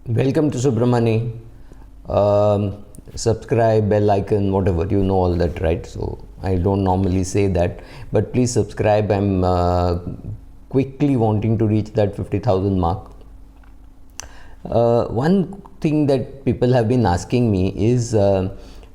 Welcome to Subramani. Subscribe, bell icon, whatever, you know all that, right? So I don't normally say that, but please subscribe. I'm quickly wanting to reach that 50,000 mark. One thing that people have been asking me is,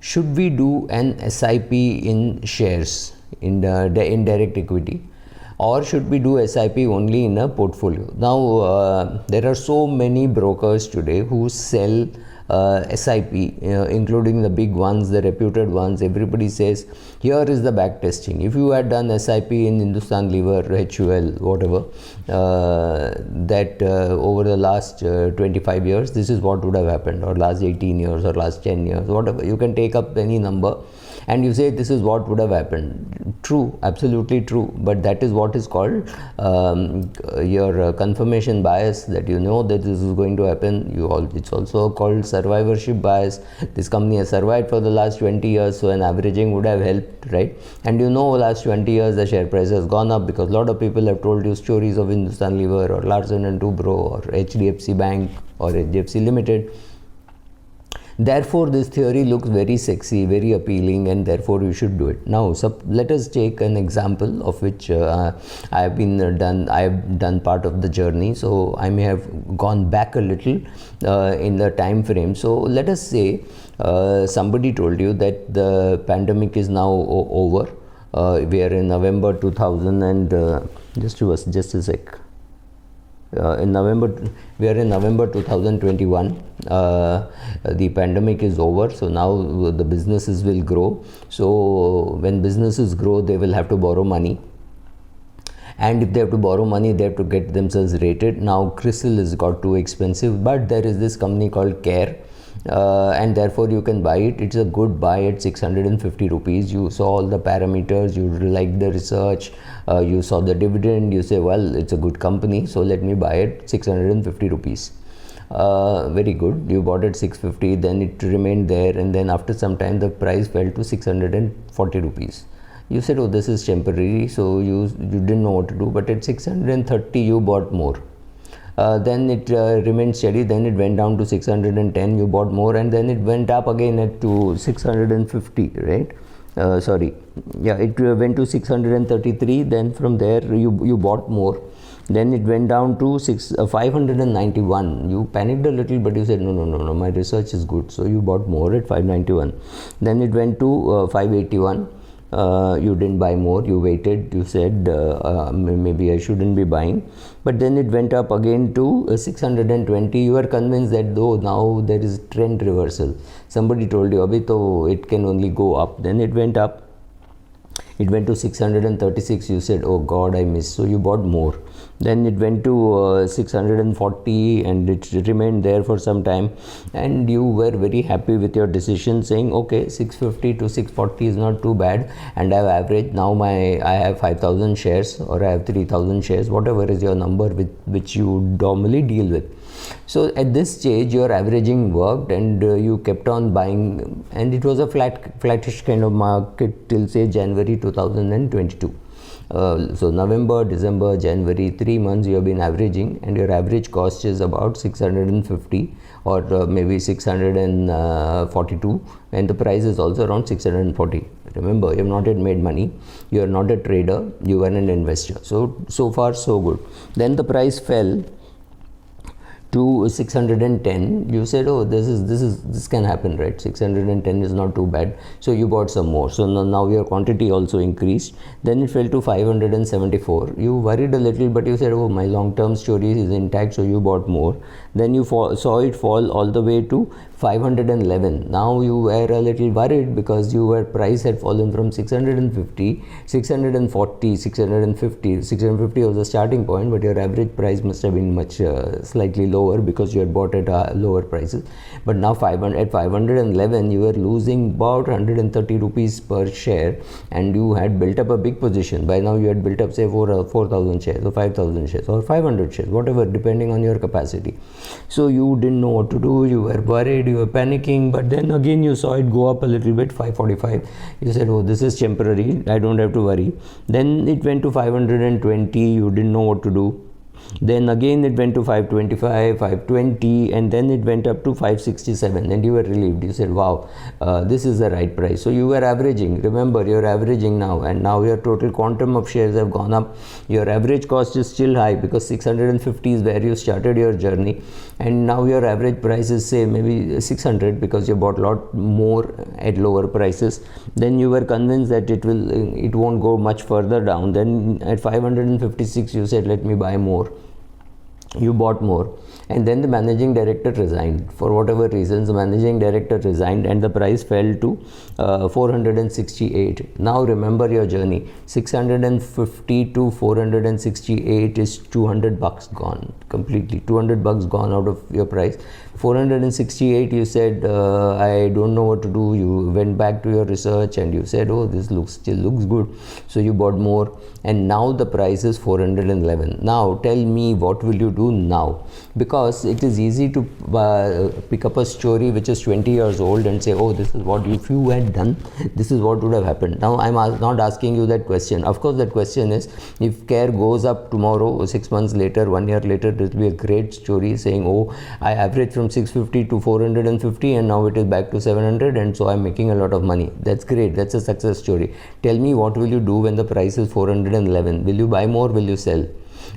should we do an SIP in shares, in direct equity, or should we do SIP only in a portfolio? Now, there are so many brokers today who sell SIP, including the big ones, the reputed ones. Everybody says, here is the back testing. If you had done SIP in Hindustan Lever, HUL, whatever, over the last 25 years, this is what would have happened, or last 18 years, or last 10 years, whatever. You can take up any number and you say this is what would have happened. True, absolutely true, but that is what is called your confirmation bias, that you know that this is going to happen. It's also called survivorship bias. This company has survived for the last 20 years, so an averaging would have helped, right? And you know, last 20 years the share price has gone up because a lot of people have told you stories of Hindustan Lever or Larsen and Toubro or HDFC Bank or HDFC Limited. Therefore, this theory looks very sexy, very appealing, and therefore you should do it. Now, let us take an example of which I have done part of the journey, so I may have gone back a little in the time frame. So let us say somebody told you that the pandemic is now over. We are in November 2000 and just a sec. We are in November 2021. The pandemic is over, so now the businesses will grow. So when businesses grow, they will have to borrow money, and if they have to borrow money, they have to get themselves rated. Now CRISIL has got too expensive, but there is this company called CARE, and therefore you can buy it. It's a good buy at 650 rupees. You saw all the parameters, you like the research, you saw the dividend, you say, well, it's a good company, so let me buy it 650 rupees. Very good. You bought it 650, then it remained there, and then after some time the price fell to 640 rupees. You said, oh, this is temporary, so you didn't know what to do, but at 630 you bought more. Then it remained steady, then it went down to 610, you bought more, and then it went up again to 650, right? It went to 633, then from there you bought more. Then it went down to 591. You panicked a little, but you said, no, my research is good. So you bought more at 591. Then it went to 581. You didn't buy more, you waited, you said maybe I shouldn't be buying. But then it went up again to 620. You were convinced that though now there is trend reversal. Somebody told you, abhi to it can only go up. Then it went up. It went to 636. You said, oh God, I missed. So you bought more. Then it went to 640 and it remained there for some time. And you were very happy with your decision, saying, okay, 650 to 640 is not too bad. And I've averaged now I have 5,000 shares or I have 3,000 shares, whatever is your number with which you normally deal with. So at this stage, your averaging worked and you kept on buying, and it was a flattish kind of market till say January 2022. So November, December, January, 3 months you have been averaging, and your average cost is about 650 or maybe 642, and the price is also around 640. Remember, you have not yet made money, you are not a trader, you are an investor. So far so good. Then the price fell to 610. You said, oh, this can happen, right? 610 is not too bad, so you bought some more. So now your quantity also increased. Then it fell to 574. You worried a little, but you said, oh, my long-term story is intact, so you bought more. Then you saw it fall all the way to 511. Now you were a little worried because your price had fallen from 650, 640, 650. 650 was the starting point, but your average price must have been much slightly lower because you had bought at lower prices. But now at 511, you were losing about 130 rupees per share, and you had built up a big position. By now you had built up say 4,000 shares or 5,000 shares or 500 shares, whatever, depending on your capacity. So you didn't know what to do, you were worried, you were panicking, but then again you saw it go up a little bit, 545. You said, oh, this is temporary, I don't have to worry. Then it went to 520, you didn't know what to do. Then again it went to 525, 520, and then it went up to 567, and you were relieved. You said, wow, this is the right price. So you were averaging. Remember, you're averaging now, and now your total quantum of shares have gone up. Your average cost is still high because 650 is where you started your journey, and now your average price is, say, maybe 600 because you bought a lot more at lower prices. Then you were convinced that it won't go much further down. Then at 556 you said, let me buy more. You bought more, and then the managing director resigned. For whatever reasons, the managing director resigned and the price fell to 468. Now remember your journey. 650 to 468 is 200 bucks gone, completely 200 bucks gone out of your price. 468, you said, I don't know what to do. You went back to your research and you said, oh, this still looks good. So you bought more, and now the price is 411. Now tell me, what will you do now? Because it is easy to pick up a story which is 20 years old and say, oh, this is what, if you had done, this is what would have happened. Now I'm not asking you that question. Of course, that question is, if CARE goes up tomorrow or 6 months later, 1 year later, it will be a great story saying, oh, I averaged from 650 to 450 and now it is back to 700, and so I'm making a lot of money. That's great. That's a success story. Tell me, what will you do when the price is 411? Will you buy more? Will you sell?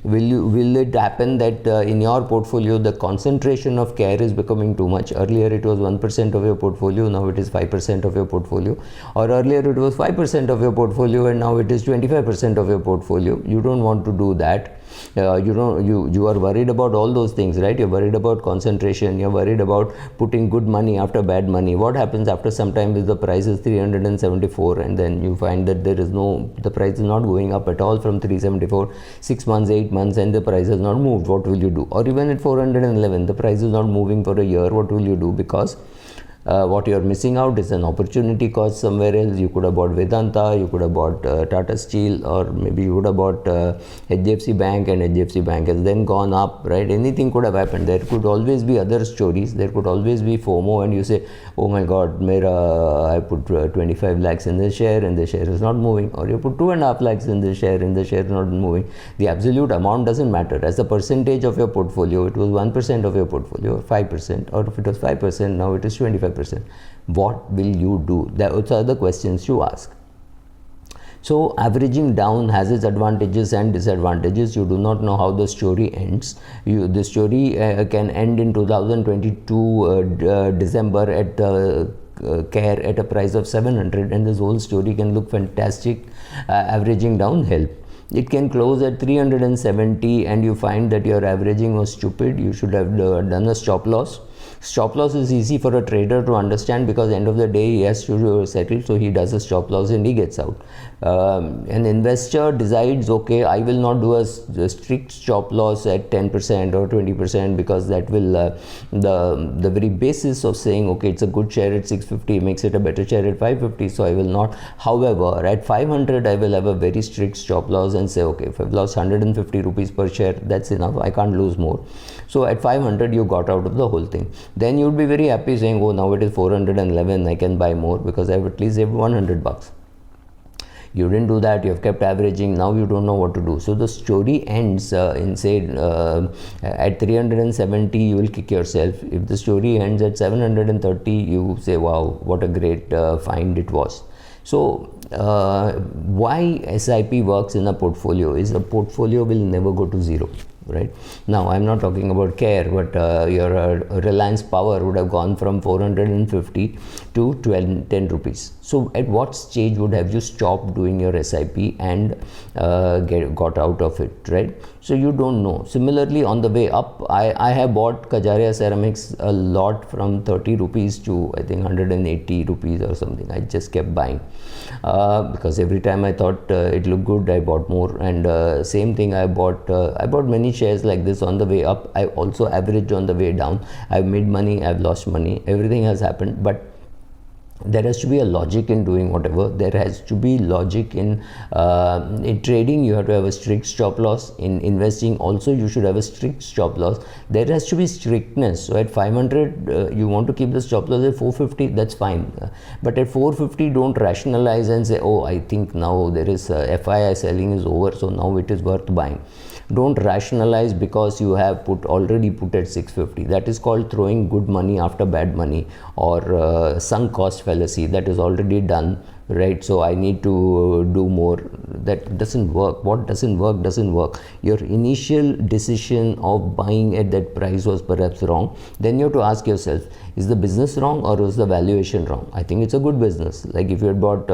Will it happen that in your portfolio the concentration of CARE is becoming too much? Earlier it was 1% of your portfolio, now it is 5% of your portfolio, or earlier it was 5% of your portfolio and now it is 25% of your portfolio. You don't want to do that. You are worried about all those things, right? You're worried about concentration, you're worried about putting good money after bad money. What happens after some time is the price is 374 and then you find that the price is not going up at all from 374, 6 months, 8 months, and the price has not moved. What will you do? Or even at 411, the price is not moving for a year. What will you do? Because what you are missing out is an opportunity cost somewhere else. You could have bought Vedanta, you could have bought Tata Steel, or maybe you would have bought HDFC Bank, and HDFC Bank has then gone up, right? Anything could have happened. There could always be other stories. There could always be FOMO, and you say, oh my God, I put 25 lakhs in the share and the share is not moving, or you put 2.5 lakhs in the share and the share is not moving. The absolute amount doesn't matter. As a percentage of your portfolio, it was 1% of your portfolio, or 5%, or if it was 5%, now it is 25%. What will you do? Those are the questions you ask. So averaging down has its advantages and disadvantages. You do not know how the story ends. The story can end in 2022 December at CARE at a price of 700, and this whole story can look fantastic. Averaging down help. It can close at 370 and you find that your averaging was stupid. You should have done a stop loss. Stop loss is easy for a trader to understand because end of the day he has to settle, so he does a stop loss and he gets out. An investor decides, okay, I will not do a strict stop loss at 10% or 20% because that will the very basis of saying, okay, it's a good share at 650 makes it a better share at 550, so I will not. However, at 500 I will have a very strict stop loss and say, okay, if I've lost 150 rupees per share, that's enough, I can't lose more. So at 500 you got out of the whole thing. Then you would be very happy saying, oh, now it is 411, I can buy more because I have at least saved 100 bucks. You didn't do that, you have kept averaging, now you don't know what to do. So the story ends in, say, at 370 you will kick yourself. If the story ends at 730, you say, wow, what a great find it was. So why SIP works in a portfolio is a portfolio will never go to zero. Right now I'm not talking about CARE, but your Reliance Power would have gone from 450 to 10 rupees. So at what stage would have you stopped doing your SIP and got out of it, right? So you don't know. Similarly, on the way up, I have bought Kajaria Ceramics a lot from 30 rupees to I think 180 rupees or something. I just kept buying because every time I thought it looked good, I bought more. And same thing, I bought many shares like this on the way up. I also averaged on the way down. I've made money, I've lost money, everything has happened, but there has to be a logic in doing whatever. There has to be logic in trading. You have to have a strict stop loss. In investing also you should have a strict stop loss. There has to be strictness. So at 500 you want to keep the stop loss at 450, that's fine, but at 450 don't rationalize and say, oh, I think now there is FII selling is over, so now it is worth buying. Don't rationalize because you have already put at 650. That is called throwing good money after bad money, or sunk cost fallacy. That is already done, right? So I need to do more. That doesn't work. What doesn't work doesn't work. Your initial decision of buying at that price was perhaps wrong. Then you have to ask yourself, is the business wrong or is the valuation wrong? I think it's a good business. Like if you had bought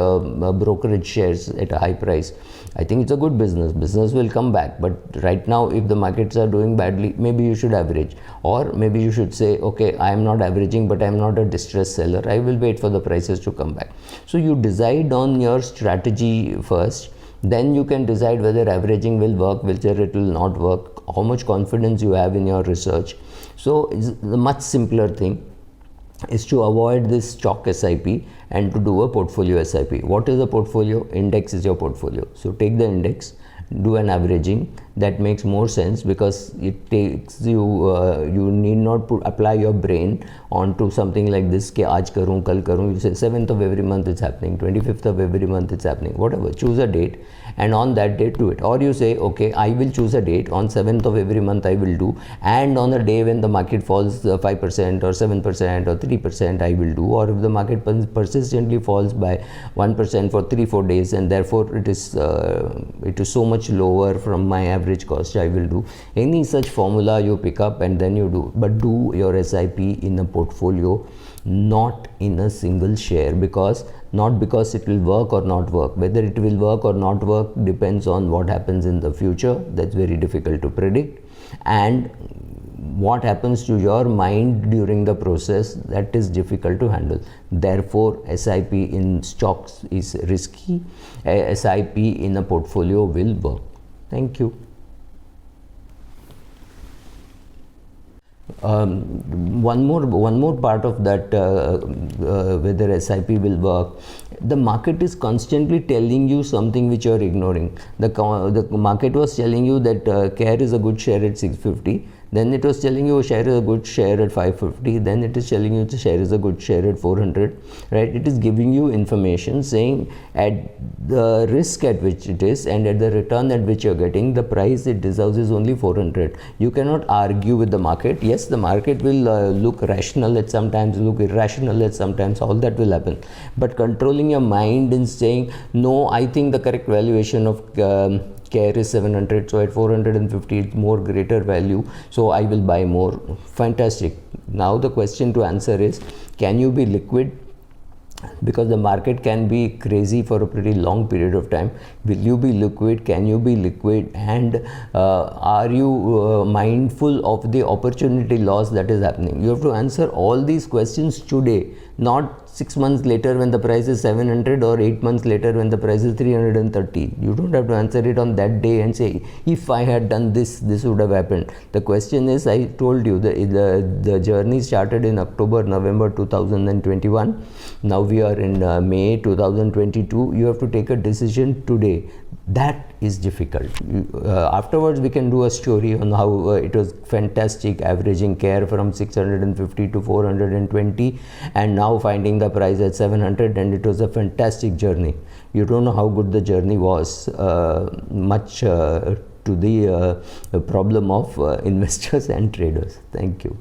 brokerage shares at a high price, I think it's a good business. Business will come back. But right now, if the markets are doing badly, maybe you should average. Or maybe you should say, okay, I am not averaging, but I am not a distressed seller. I will wait for the prices to come back. So you decide on your strategy first. Then you can decide whether averaging will work, whether it will not work, how much confidence you have in your research. So it's a much simpler thing is to avoid this stock SIP and to do a portfolio SIP. What is a portfolio? Index is your portfolio. So take the index, do an averaging. That makes more sense because it takes you, you need not apply your brain onto something like this, ke aaj karun, kal karun. You say 7th of every month it's happening, 25th of every month it's happening, whatever. Choose a date and on that date do it. Or you say, okay, I will choose a date, on 7th of every month I will do, and on a day when the market falls 5% or 7% or 3% I will do, or if the market persistently falls by 1% for 3-4 days and therefore it is so much lower from my average cost, I will do. Any such formula you pick up and then you do, but do your SIP in a portfolio, not in a single share, not because it will work or not work. Whether it will work or not work depends on what happens in the future. That's very difficult to predict, and what happens to your mind during the process, that is difficult to handle. Therefore, SIP in stocks is risky. SIP in a portfolio will work. Thank you. One more part of that, whether SIP will work. The market is constantly telling you something which you are ignoring. The market was telling you that CARE is a good share at 650. Then it was telling you share is a good share at 550. Then it is telling you the share is a good share at 400. Right? It is giving you information saying at the risk at which it is and at the return at which you are getting, the price it deserves is only 400. You cannot argue with the market. Yes, the market will look rational at sometimes, look irrational at sometimes. All that will happen. But controlling your mind and saying, no, I think the correct valuation of CARE is 700, so at 450 it's more greater value, so I will buy more. Fantastic. Now the question to answer is, can you be liquid? Because the market can be crazy for a pretty long period of time. Will you be liquid? Can you be liquid? And are you mindful of the opportunity loss that is happening? You have to answer all these questions today, not 6 months later when the price is 700 or 8 months later when the price is 330. You don't have to answer it on that day and say, if I had done this, this would have happened. The question is, I told you, the journey started in October, November 2021. Now we are in May 2022. You have to take a decision today. That is difficult. Afterwards we can do a story on how it was fantastic averaging CARE from 650 to 420 and now finding the price at 700, and it was a fantastic journey. You don't know how good the journey was, much to the problem of investors and traders. Thank you.